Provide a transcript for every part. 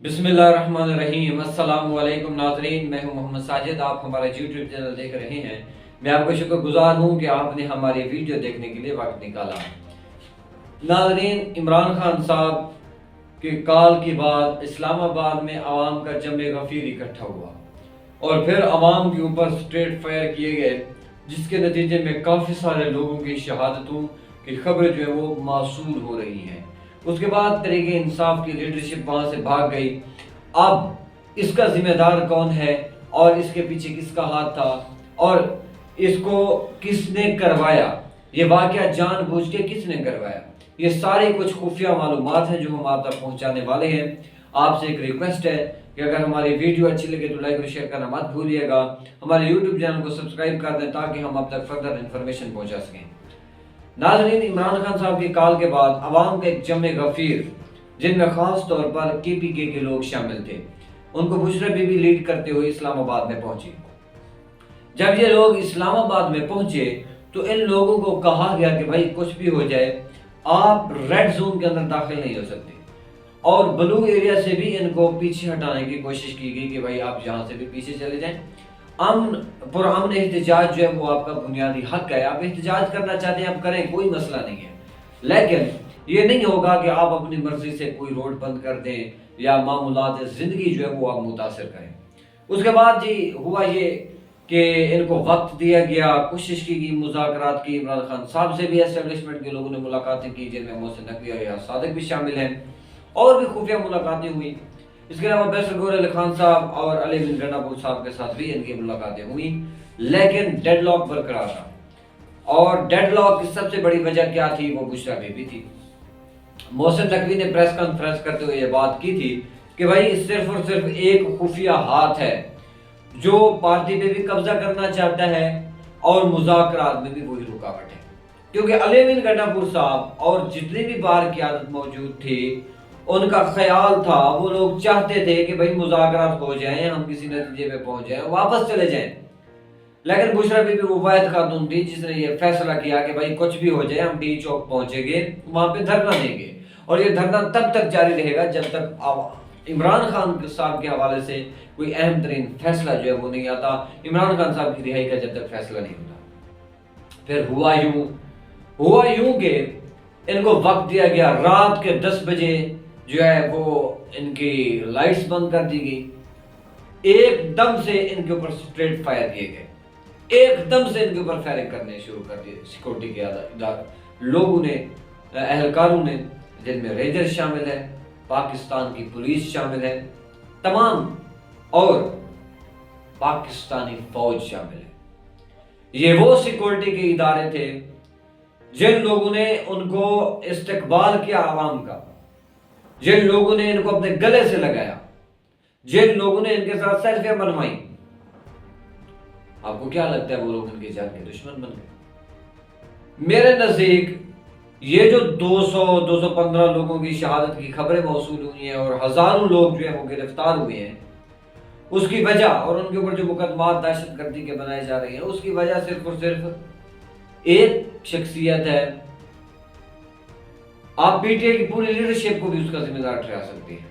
بسم اللہ الرحمن الرحیم۔ السلام علیکم ناظرین، میں ہوں محمد ساجد، آپ ہمارا یوٹیوب چینل دیکھ رہے ہیں۔ میں آپ کا شکر گزار ہوں کہ آپ نے ہماری ویڈیو دیکھنے کے لیے وقت نکالا۔ ناظرین، عمران خان صاحب کے کال کے بعد اسلام آباد میں عوام کا جمع غفیر اکٹھا ہوا اور پھر عوام کے اوپر اسٹریٹ فائر کیے گئے، جس کے نتیجے میں کافی سارے لوگوں کی شہادتوں کی خبریں جو ہے وہ موصول ہو رہی ہیں۔ اس کے بعد تحریک انصاف کی لیڈرشپ وہاں سے بھاگ گئی۔ اب اس کا ذمہ دار کون ہے اور اس کے پیچھے کس کا ہاتھ تھا اور اس کو کس نے کروایا، یہ واقعہ جان بوجھ کے کس نے کروایا، یہ ساری کچھ خفیہ معلومات ہیں جو ہم آپ تک پہنچانے والے ہیں۔ آپ سے ایک ریکویسٹ ہے کہ اگر ہماری ویڈیو اچھی لگے تو لائک اور شیئر کرنا مت بھولیے گا، ہمارے یوٹیوب چینل کو سبسکرائب کر دیں تاکہ ہم آپ تک فردر انفارمیشن پہنچا سکیں۔ ناظرین، عمران خان صاحب کی کال کے بعد عوام کا ایک جمع غفیر، جن میں خاص طور پر KPK کے لوگ شامل تھے، ان کو بشرا بی بی لیڈ کرتے ہوئے اسلام آباد میں پہنچی۔ جب یہ لوگ اسلام آباد میں پہنچے تو ان لوگوں کو کہا گیا کہ بھائی کچھ بھی ہو جائے آپ ریڈ زون کے اندر داخل نہیں ہو سکتے، اور بلو ایریا سے بھی ان کو پیچھے ہٹانے کی کوشش کی گئی کہ بھائی آپ یہاں سے بھی پیچھے چلے جائیں۔ پرامن احتجاج جو ہے وہ آپ کا بنیادی حق ہے، آپ احتجاج کرنا چاہتے ہیں آپ کریں، کوئی مسئلہ نہیں ہے، لیکن یہ نہیں ہوگا کہ آپ اپنی مرضی سے کوئی روڈ بند کر دیں یا معمولات زندگی جو ہے وہ آپ متاثر کریں۔ اس کے بعد جی ہوا یہ کہ ان کو وقت دیا گیا، کوشش کی گئی مذاکرات کی، عمران خان صاحب سے بھی اسٹیبلشمنٹ کے لوگوں نے ملاقاتیں کی جن میں محسن نقوی اور ریاض صادق بھی شامل ہیں، اور بھی خفیہ ملاقاتیں ہوئی۔ اس کے علاوہ بیشر گور علی خان صاحب اور علی بن گنڈا پور صاحب کے ساتھ بھی ان کی ملاقاتیں ہوئی، لیکن ڈیڈ لاک برقرار رہا۔ اور ڈیڈ لاک کی سب سے بڑی وجہ کیا تھی؟ وہ بشرا بی بی تھی۔ محسن نقوی نے پریس کانفرنس کرتے ہوئے یہ بات کی تھی کہ بھائی صرف اور صرف ایک خفیہ ہاتھ ہے جو پارٹی پہ بھی قبضہ کرنا چاہتا ہے اور مذاکرات میں بھی وہی رکاوٹ ہے، کیونکہ علی بن گنڈا پور صاحب اور جتنی بھی بار قیادت موجود تھی ان کا خیال تھا، وہ لوگ چاہتے تھے کہ بھائی مذاکرات ہو جائیں، ہم کسی نتیجے پہ پہنچ جائیں، واپس چلے جائیں، لیکن بشرا بی بی وہ واحد خاتون تھی جس نے یہ فیصلہ کیا کہ بھائی کچھ بھی ہو جائے ہم ڈی چوک پہنچیں گے، وہاں پہ دھرنا دیں گے، اور یہ دھرنا تب تک جاری رہے گا جب تک عمران خان صاحب کے حوالے سے کوئی اہم ترین فیصلہ جو ہے وہ نہیں آتا، عمران خان صاحب کی رہائی کا جب تک فیصلہ نہیں ہوتا۔ پھر ہوا یوں کہ ان کو وقت دیا گیا، رات کے 10 بجے جو ہے وہ ان کی لائٹس بند کر دی گئی، ایک دم سے ان کے اوپر اسٹریٹ فائر کیے گئے، ایک دم سے ان کے اوپر فائرنگ کرنے شروع کر دیے سیکورٹی کے لوگوں نے، اہلکاروں نے، جن میں رینجر شامل ہے، پاکستان کی پولیس شامل ہے تمام، اور پاکستانی فوج شامل ہے۔ یہ وہ سیکورٹی کے ادارے تھے جن لوگوں نے ان کو استقبال کیا عوام کا، جن لوگوں نے ان کو اپنے گلے سے لگایا، جن لوگوں نے ان کے ساتھ سیلفیاں بنوائی۔ آپ کو کیا لگتا ہے وہ لوگ ان کے جان کے دشمن بن گئے؟ میرے نزدیک یہ جو 215 لوگوں کی شہادت کی خبریں موصول ہوئی ہیں اور ہزاروں لوگ جو ہیں وہ گرفتار ہوئے ہیں، اس کی وجہ اور ان کے اوپر جو مقدمات دہشت گردی کے بنائے جا رہے ہیں، اس کی وجہ صرف اور صرف ایک شخصیت ہے۔ آپ PTI کی پوری لیڈرشپ کو بھی اس کا ذمہ دار ٹھہرا سکتے ہیں،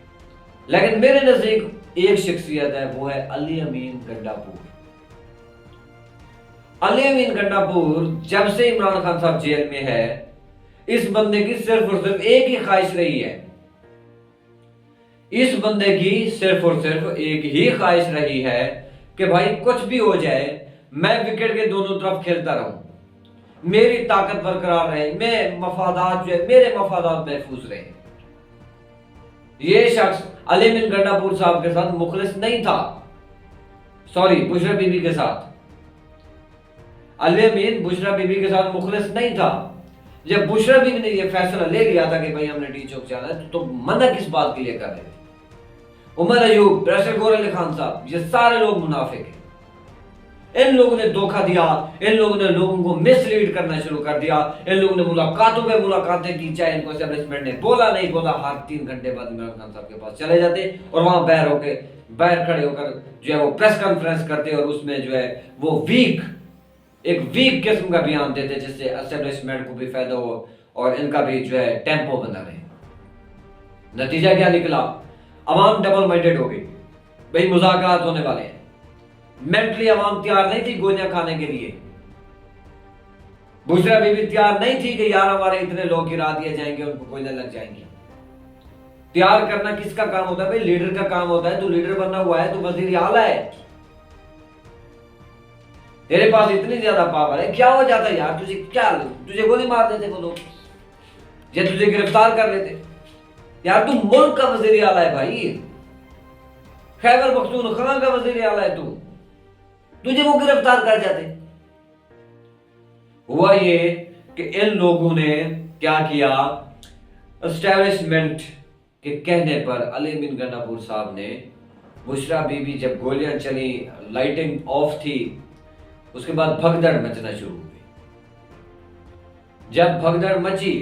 لیکن میرے نزدیک ایک شخصیت ہے، وہ ہے علی امین گنڈا پور۔ علی امین گنڈا پور جب سے عمران خان صاحب جیل میں ہے، اس بندے کی صرف اور صرف ایک ہی خواہش رہی ہے، اس بندے کی صرف اور صرف ایک ہی خواہش رہی ہے کہ بھائی کچھ بھی ہو جائے میں وکٹ کے دونوں طرف کھیلتا رہوں، میری طاقت برقرار رہے، میرے مفادات محفوظ رہے۔ یہ شخص علی بن گنڈا پور صاحب کے ساتھ مخلص نہیں تھا، بشرا بی بی کے ساتھ، علی امین بشرا بی بی کے ساتھ مخلص نہیں تھا۔ جب بشرا بی بی نے یہ فیصلہ لے لیا تھا کہ بھائی ہم نے ڈی چوک جانا ہے، تو منع کس بات کے لیے کر رہے تھے؟ عمر ایوب، بیشر گور علی خان صاحب، یہ سارے لوگ منافق ہیں۔ ان لوگوں نے دھوکہ دیا، ان لوگوں نے لوگوں کو مس لیڈ کرنا شروع کر دیا، ان لوگوں نے ملاقاتوں پہ ملاقاتیں کی، چاہے ان کو اسٹیبلشمنٹ نے بولا نہیں بولا، ہر 3 گھنٹے بعد عمران خان صاحب کے پاس چلے جاتے اور وہاں باہر کھڑے ہو کر جو ہے وہ پریس کانفرنس کرتے، اور اس میں جو ہے وہ ایک ویک قسم کا بیان دیتے جس سے اسٹیبلشمنٹ کو بھی فائدہ ہو اور ان کا بھی جو ہے ٹیمپو بنا رہے۔ نتیجہ کیا نکلا؟ عوام ڈبل مائنڈیڈ ہو گئی، بھئی مذاکرات ہونے والے ہیں، مینٹلی عوام تیار نہیں تھی گولیاں کھانے کے لیے، بشرا بی بی تیار نہیں تھی کہ یار ہمارے اتنے لوگ گرا دیے جائیں گے، ان کو گولیاں لگ جائیں گی۔ تیار کرنا کس کا کام ہوتا ہے؟ بھئی لیڈر کا کام ہوتا ہے، تو لیڈر بننا ہوا ہے تو وزیر اعلیٰ ہے، تیرے پاس اتنی زیادہ پاور ہے، کیا ہو جاتا ہے یار تجھے گولی مار دیتے وہ لوگ یا تجھے گرفتار کر لیتے یار، تو ملک کا وزیر اعلیٰ ہے بھائی، خیبر پختونخوا کا وزیر اعلیٰ ہے، تجھے وہ گرفتار کر جاتے۔ ہوا یہ کہ ان لوگوں نے کیا کیا، اسٹیبلشمنٹ کے کہنے پر علی بن گناپور صاحب نے، بشرا بی بی جب گولیاں چلی، لائٹنگ آف تھی، اس کے بعد بھگدڑ مچنا شروع ہوئی۔ جب بھگدڑ مچی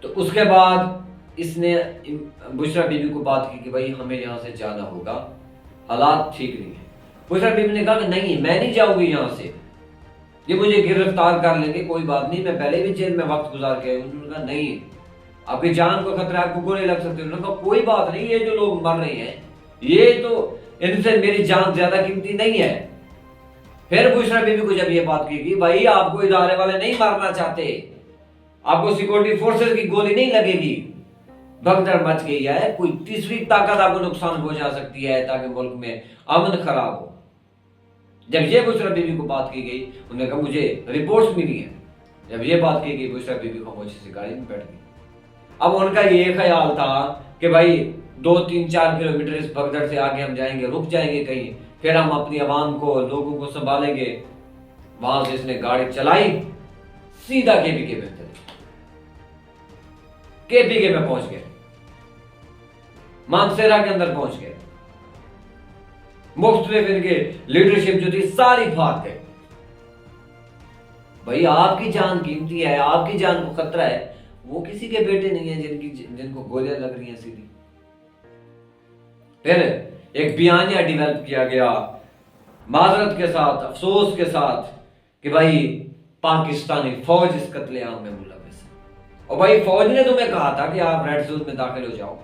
تو اس کے بعد اس نے بشرا بی بی کو بات کی کہ بھائی ہمیں یہاں سے جانا ہوگا، حالات ٹھیک نہیں ہیں۔ بشرا بی بی نے کہا کہ نہیں، میں نہیں جاؤں گی یہاں سے، یہ مجھے گرفتار کر لیں گے، کوئی بات نہیں، میں پہلے بھی جیل میں وقت گزار کے، انہوں نے کہا نہیں، آپ کی جان کو خطرہ ہے، آپ کو گولے لگ سکتے ہیں۔ انہوں نے کہا کوئی بات نہیں، یہ جو لوگ مر رہے ہیں یہ تو ان سے میری جان زیادہ قیمتی نہیں ہے۔ پھر بشرا بی بی کو جب یہ بات کی بھائی آپ کو ادارے والے نہیں مارنا چاہتے، آپ کو سیکورٹی فورسز کی گولی نہیں لگے گی، بھگدڑ مچ گئی ہے، کوئی تیسری طاقت آپ کو نقصان پہنچا سکتی ہے تاکہ ملک میں امن خراب ہو۔ جب یہ بشرا بی بی کو بات کی گئی، انہوں نے کہا مجھے رپورٹس ملی ہیں۔ جب یہ بات کی گئی، بشرا بی بی خاموشی سے گاڑی میں بیٹھ گئی۔ اب ان کا یہ خیال تھا کہ بھائی 2-3-4 کلومیٹر اس بھگدڑ سے آگے ہم جائیں گے، رک جائیں گے کہیں، پھر ہم اپنی عوام کو، لوگوں کو سنبھالیں گے۔ وہاں سے اس نے گاڑی چلائی، سیدھا کے پی کے میں پہنچ گئے، مانسیرا کے اندر پہنچ گئے۔ مختلف ان کے لیڈرشپ جو تھی ساری بھاگ گئے۔ بھائی آپ کی جان قیمتی ہے، آپ کی جان کو خطرہ ہے، وہ کسی کے بیٹے نہیں ہیں جن کو گولیاں لگ رہی ہیں سیدھی۔ پھر ایک بیانیہ ڈیولپ کیا گیا معذرت کے ساتھ، افسوس کے ساتھ، کہ بھائی پاکستانی فوج اس قتل عام میں ملوث ہے۔ اور بھائی فوج نے تمہیں کہا تھا کہ آپ ریڈ زون میں داخل ہو جاؤ،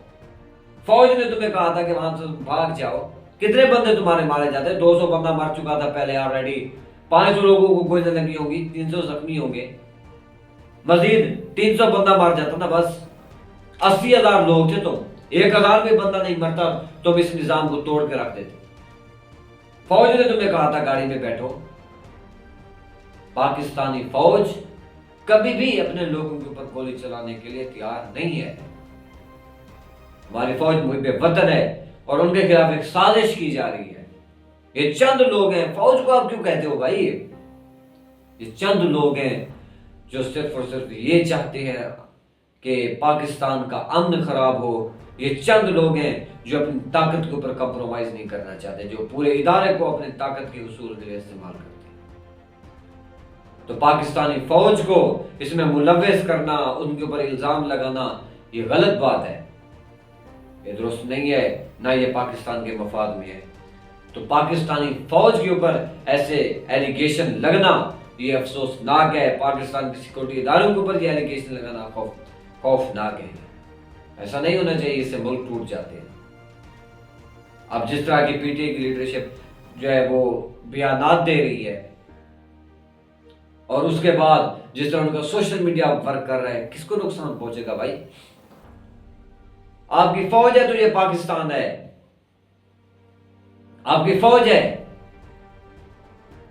فوج نے تمہیں کہا تھا کہ وہاں سے بھاگ جاؤ۔ کتنے بندے تمہارے مارے جاتے ہیں؟ 200 بندہ مر چکا تھا پہلے آلریڈی، 500 لوگوں کو گولیاں لگی ہوں گی، 300 زخمی ہوں گے، مزید 300 بندہ مار جاتا نا، بس 80,000 لوگ تھے، تو 1,000 بھی بندہ نہیں مرتا، تم اس نظام کو توڑ کے رکھ دیتے۔ فوج نے تمہیں کہا تھا گاڑی میں بیٹھو۔ پاکستانی فوج کبھی بھی اپنے لوگوں کے اوپر گولی چلانے کے لیے تیار نہیں ہے۔ ہماری فوج محب وطن ہے اور ان کے خلاف ایک سازش کی جا رہی ہے۔ یہ چند لوگ ہیں، فوج کو آپ کیوں کہتے ہو بھائی؟ یہ چند لوگ ہیں جو صرف اور صرف یہ چاہتے ہیں کہ پاکستان کا امن خراب ہو۔ یہ چند لوگ ہیں جو اپنی طاقت کے اوپر کمپرومائز نہیں کرنا چاہتے، جو پورے ادارے کو اپنے طاقت کے حصول کے لیے استعمال کرتے ہیں۔ تو پاکستانی فوج کو اس میں ملوث کرنا، ان کے اوپر الزام لگانا، یہ غلط بات ہے، یہ درست نہیں ہے، نہ یہ پاکستان کے مفاد میں ہے۔ تو پاکستانی فوج کے اوپر ایسے ایلیگیشن لگنا یہ افسوسناک ہے۔ پاکستان کے سیکورٹی اداروں کے اوپر یہ ایلیگیشن لگانا خوفناک ہے۔ ایسا نہیں ہونا چاہیے، اس سے ملک ٹوٹ جاتے ہیں۔ اب جس طرح کی پی ٹی آئی کی لیڈرشپ جو ہے وہ بیانات دے رہی ہے، اور اس کے بعد جس طرح ان کا سوشل میڈیا ورک کر رہا ہے، کس کو نقصان پہنچے گا بھائی؟ آپ کی فوج ہے تو یہ پاکستان ہے، آپ کی فوج ہے،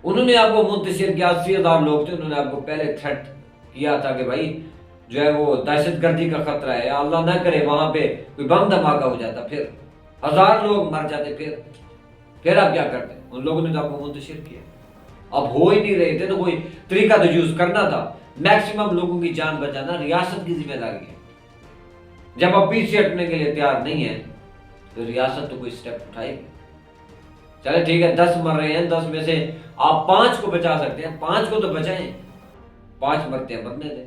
انہوں نے آپ کو منتشر کیا، 80,000 لوگ تھے، انہوں نے آپ کو پہلے تھریٹ کیا تھا کہ بھائی جو ہے وہ دہشت گردی کا خطرہ ہے، اللہ نہ کرے وہاں پہ کوئی بم دھماکہ ہو جاتا، پھر 1000 لوگ مر جاتے، پھر آپ کیا کرتے؟ ان لوگوں نے تو آپ کو منتشر کیا، اب ہو ہی نہیں رہے تھے تو کوئی طریقہ تو یوز کرنا تھا۔ میکسیمم لوگوں کی جان بچانا ریاست کی ذمہ داری ہے۔ جب آپ پیچھے ہٹنے کے لیے تیار نہیں ہیں تو ریاست تو کوئی سٹیپ اٹھائے گی۔ چلے ٹھیک ہے، 10 مر رہے ہیں، 10 میں سے آپ 5 کو بچا سکتے ہیں، 5 کو تو بچائیں، 5 مرتے ہیں مرنے دیں۔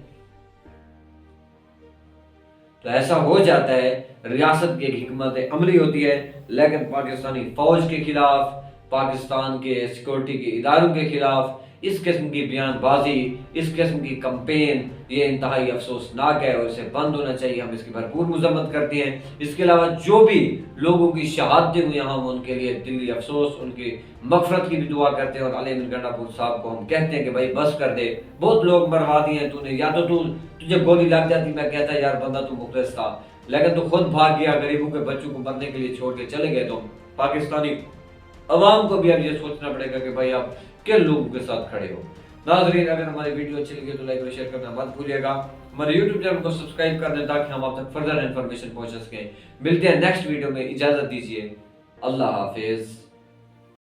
تو ایسا ہو جاتا ہے، ریاست کی ایک حکمت عملی ہوتی ہے، لیکن پاکستانی فوج کے خلاف، پاکستان کے سیکورٹی کے اداروں کے خلاف اس قسم کی بیان بازی، اس قسم کی کمپین یہ انتہائی افسوسناک ہے اور اسے بند ہونا چاہیے. ہم اس کی بھرپور مذمت کرتے ہیں. اس کے علاوہ جو بھی لوگوں کی شہادتیں ہوئی ہم ان کے لیے دلی افسوس، ان کی مغفرت کی بھی دعا کرتے ہیں. اور علی احمد گنڈاپور صاحب کو ہم کہتے ہیں کہ بھائی بس کر دے، بہت لوگ مروا دیے ہیں تو نے، یا تو تجھے گولی لگ جاتی میں کہتا یار بندہ تو مخلص تھا، لیکن تو خود بھاگ گیا، غریبوں کے بچوں کو مرنے کے لیے چھوڑ کے چلے گئے. تو پاکستانی عوام کو بھی اب یہ سوچنا پڑے گا کہ بھائی آپ کن لوگوں کے ساتھ کھڑے ہو. ناظرین اگر ہماری ویڈیو اچھی لگے تو لائک اور شیئر کرنا مت بھولیے گا. ہمارے یوٹیوب چینل کو سبسکرائب کر دیں تاکہ ہم آپ تک فردر انفارمیشن پہنچا سکیں. ملتے ہیں نیکسٹ ویڈیو میں، اجازت دیجیے، اللہ حافظ.